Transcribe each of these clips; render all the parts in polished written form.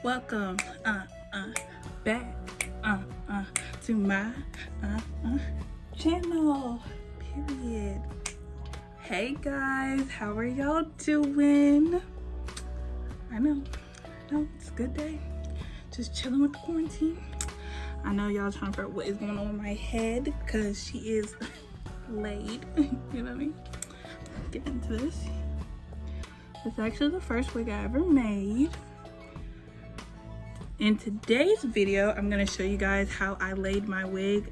Welcome, back, to my, channel, period. Hey guys, how are y'all doing? I know, it's a good day. Just chilling with the quarantine. I know y'all trying to figure out what is going on with my head because she is laid, you know what I mean? Let's get into this. It's actually the first wig I ever made. In today's video, I'm gonna show you guys how I laid my wig.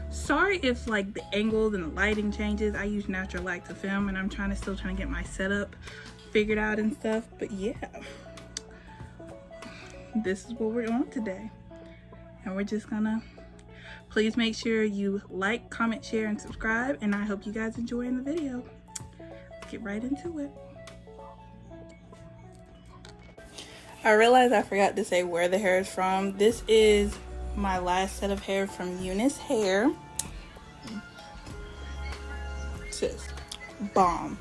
Sorry if like the angles and the lighting changes. I use natural light to film and I'm still trying to get my setup figured out and stuff, but yeah. This is what we're on today. And we're just gonna, please make sure you like, comment, share, and subscribe, and I hope you guys enjoying the video. Let's get right into it. I realized I forgot to say where the hair is from. This is my last set of hair from UNice hair. Sis, bomb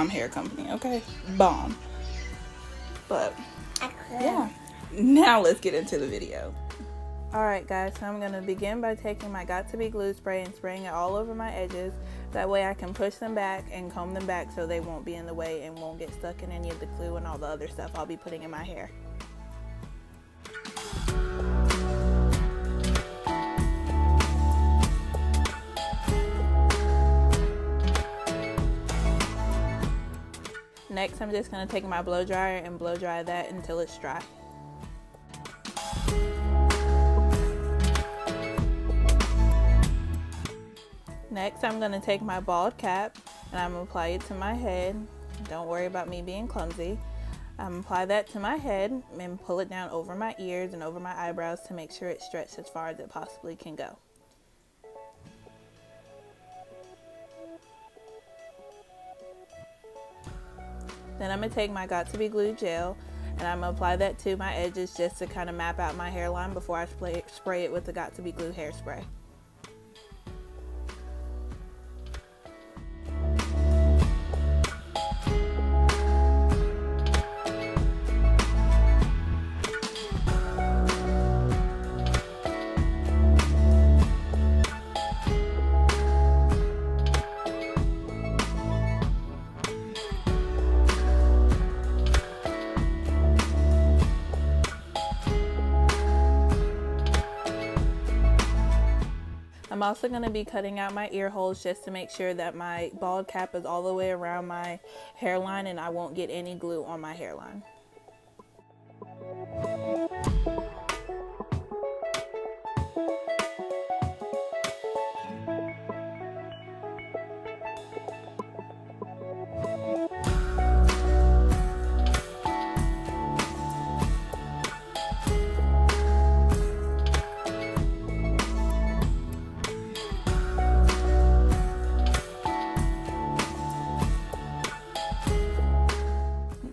hair company, okay? Bomb. But yeah, now let's get into the video. Alright guys, so I'm going to begin by taking my Got To Be Glue spray and spraying it all over my edges. That way I can push them back and comb them back so they won't be in the way and won't get stuck in any of the glue and all the other stuff I'll be putting in my hair. Next, I'm just going to take my blow dryer and blow dry that until it's dry. Next, I'm going to take my bald cap and I'm going to apply it to my head. Don't worry about me being clumsy. I'm going to apply that to my head and pull it down over my ears and over my eyebrows to make sure it's stretched as far as it possibly can go. Then I'm going to take my Got To Be Glue gel and I'm going to apply that to my edges just to kind of map out my hairline before I spray it with the Got To Be Glue hairspray. I'm also going to be cutting out my ear holes just to make sure that my bald cap is all the way around my hairline and I won't get any glue on my hairline.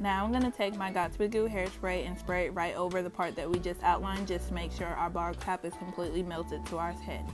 Now I'm going to take my Got To Be Glue hairspray and spray it right over the part that we just outlined just to make sure our bald cap is completely melted to our head.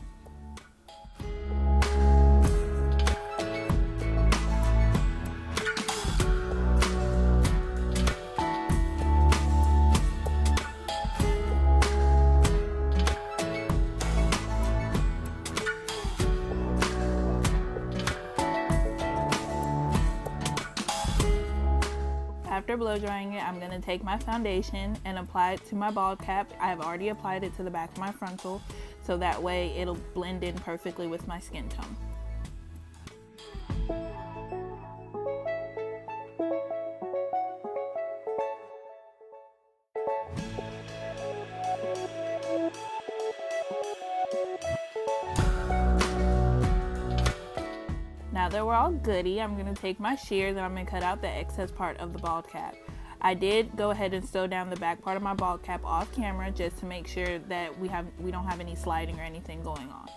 After blow drying it, I'm going to take my foundation and apply it to my bald cap. I have already applied it to the back of my frontal, so that way it'll blend in perfectly with my skin tone. Now that we're all goody, I'm going to take my shears and I'm going to cut out the excess part of the bald cap. I did go ahead and sew down the back part of my bald cap off camera just to make sure that we don't have any sliding or anything going on.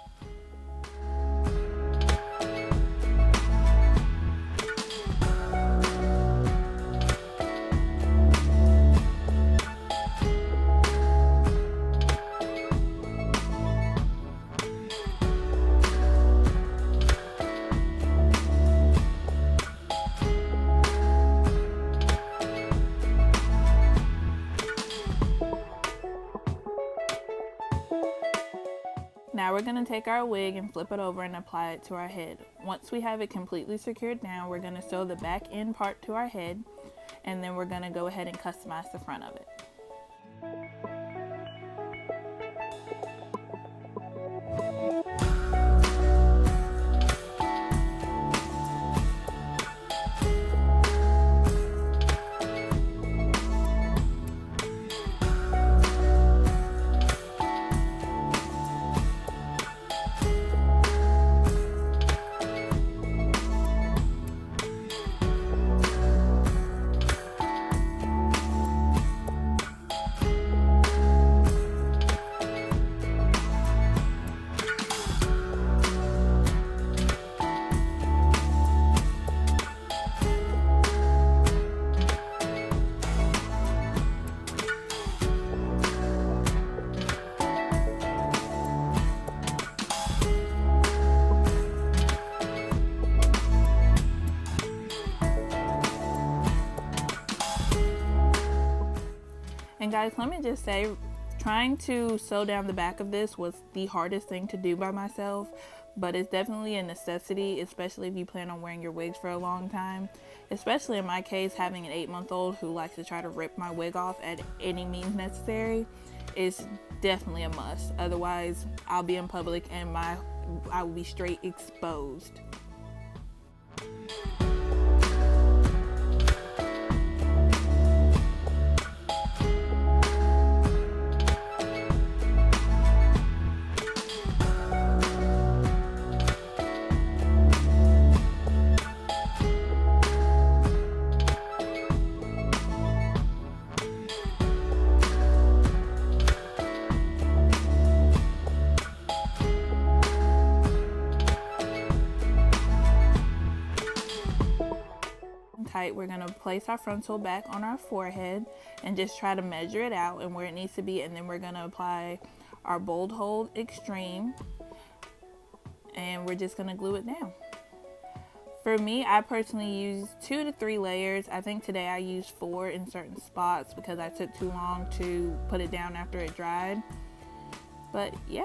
Now we're going to take our wig and flip it over and apply it to our head. Once we have it completely secured down, we're going to sew the back end part to our head, and then we're going to go ahead and customize the front of it. And guys, let me just say, trying to sew down the back of this was the hardest thing to do by myself, but it's definitely a necessity, especially if you plan on wearing your wigs for a long time. Especially in my case, having an 8-month-old who likes to try to rip my wig off at any means necessary is definitely a must. Otherwise, I'll be in public and I will be straight exposed. Tight, we're going to place our frontal back on our forehead and just try to measure it out and where it needs to be, and then we're going to apply our bold hold extreme and we're just going to glue it down. For me, I personally use 2 to 3 layers. I think today I used 4 in certain spots because I took too long to put it down after it dried. But yeah.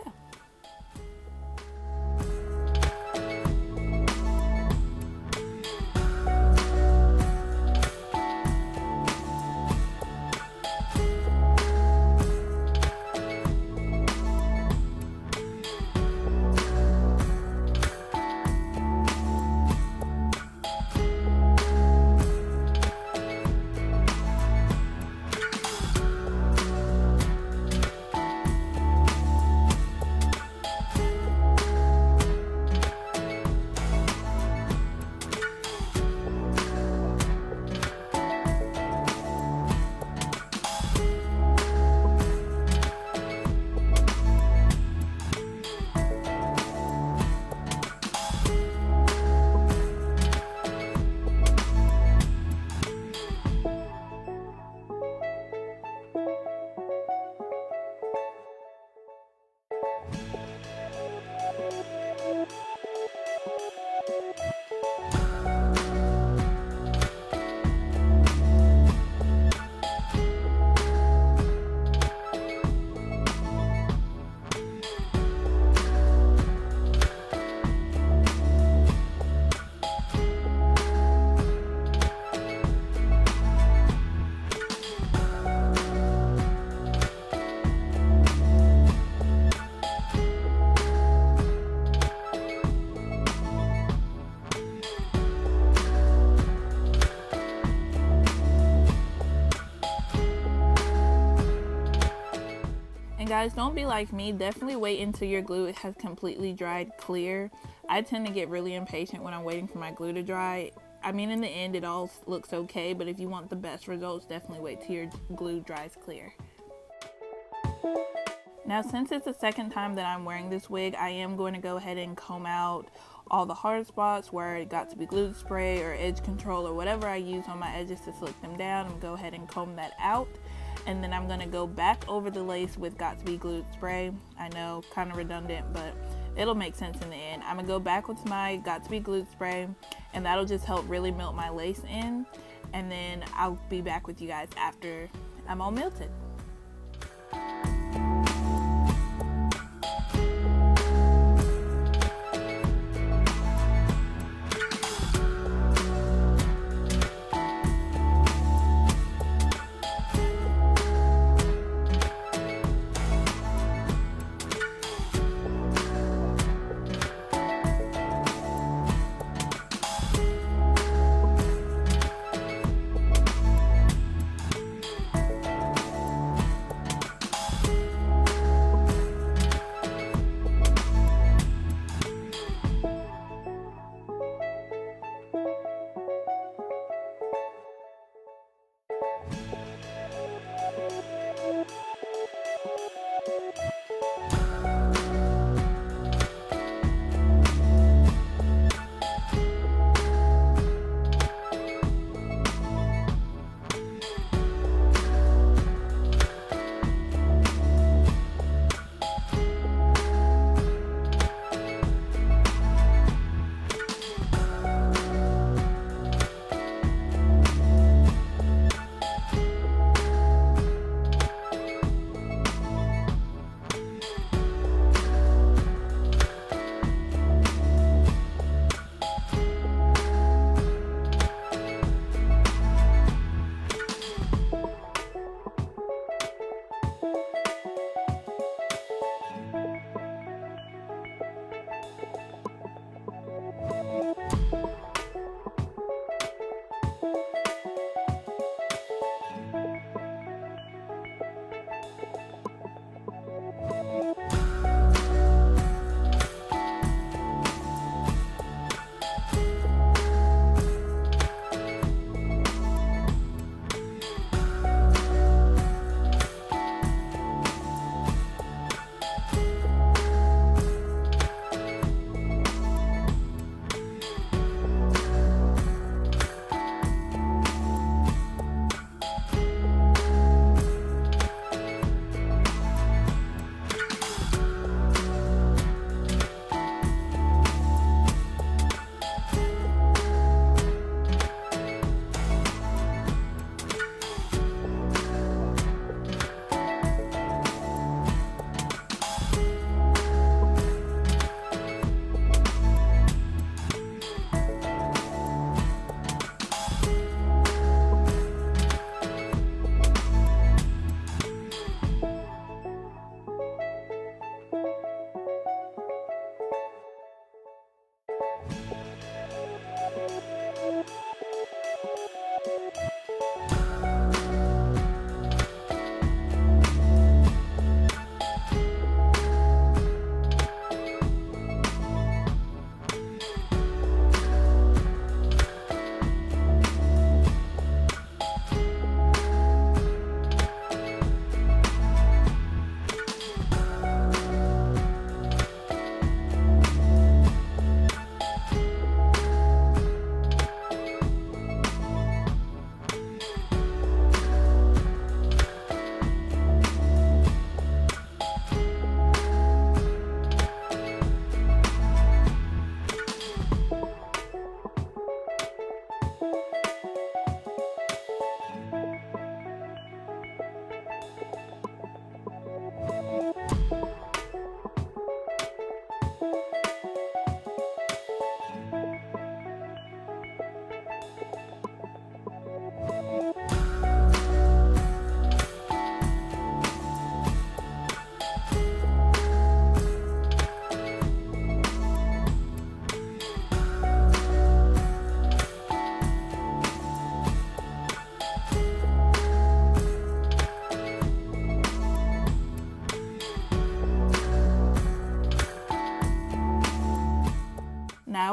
And guys, don't be like me. Definitely wait until your glue has completely dried clear. I tend to get really impatient when I'm waiting for my glue to dry. I mean, in the end, it all looks okay, but if you want the best results, definitely wait till your glue dries clear. Now, since it's the second time that I'm wearing this wig, I am going to go ahead and comb out all the hard spots where it got to be glue spray or edge control or whatever I use on my edges to slick them down. I'm going to go ahead and comb that out. And then I'm going to go back over the lace with got to be glued spray. I know, kind of redundant, but it'll make sense in the end. I'm going to go back with my got to be glued spray, and that'll just help really melt my lace in. And then I'll be back with you guys after I'm all melted.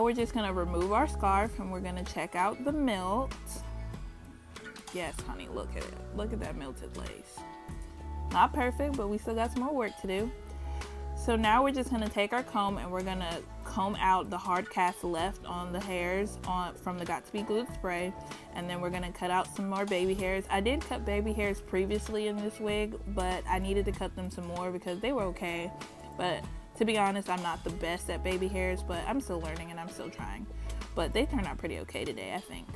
now we're just gonna remove our scarf and we're gonna check out the melt. Yes, honey, look at it. Look at that melted lace. Not perfect, but we still got some more work to do. So now we're just gonna take our comb and we're gonna comb out the hard cast left on the hairs from the Got To Be Glued spray, and then we're gonna cut out some more baby hairs. I did cut baby hairs previously in this wig, but I needed to cut them some more because they were okay. But to be honest, I'm not the best at baby hairs, but I'm still learning and I'm still trying. But they turned out pretty okay today, I think.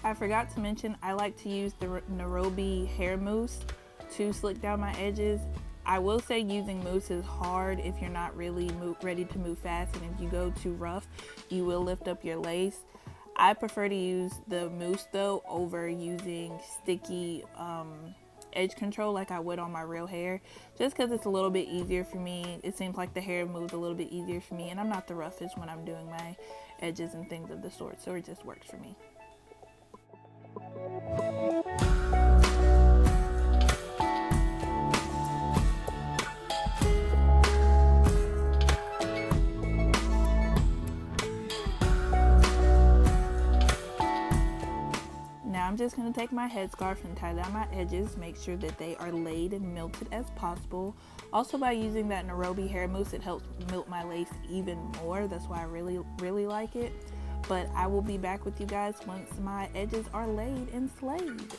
I forgot to mention, I like to use the Nairobi hair mousse to slick down my edges. I will say using mousse is hard if you're not really ready to move fast, and if you go too rough, you will lift up your lace. I prefer to use the mousse though over using sticky edge control like I would on my real hair, just because it's a little bit easier for me. It seems like the hair moves a little bit easier for me, and I'm not the roughest when I'm doing my edges and things of the sort, so it just works for me. Now I'm just going to take my headscarf and tie down my edges, make sure that they are laid and melted as possible. Also, by using that Nairobi hair mousse, it helps melt my lace even more. That's why I really like it. But I will be back with you guys once my edges are laid and slayed.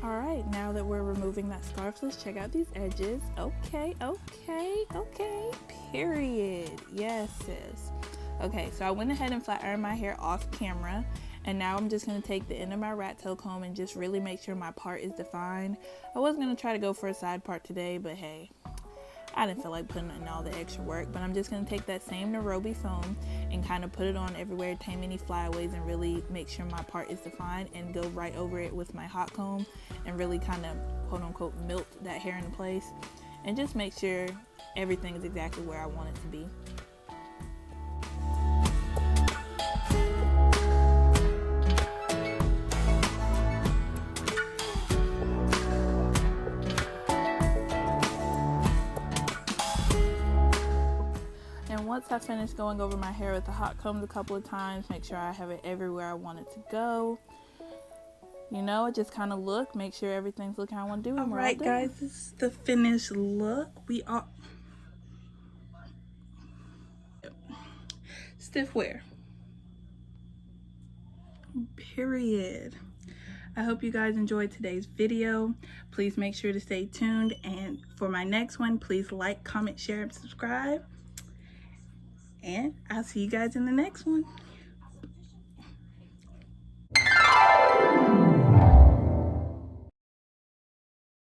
Alright, now that we're removing that scarf, let's check out these edges. Okay, period. Yes, sis. Okay, so I went ahead and flat ironed my hair off camera, and now I'm just going to take the end of my rat tail comb and just really make sure my part is defined. I was going to try to go for a side part today, but hey, I didn't feel like putting in all the extra work, but I'm just going to take that same Nairobi foam and kind of put it on everywhere, tame any flyaways, and really make sure my part is defined, and go right over it with my hot comb and really kind of quote unquote melt that hair in place, and just make sure everything is exactly where I want it to be. Once I finish going over my hair with the hot combs a couple of times, make sure I have it everywhere I want it to go. You know, just kind of look, make sure everything's looking how I want to do. All right, guys, this is the finished look. We are stiff wear. Period. I hope you guys enjoyed today's video. Please make sure to stay tuned, and for my next one, please like, comment, share, and subscribe. And I'll see you guys in the next one.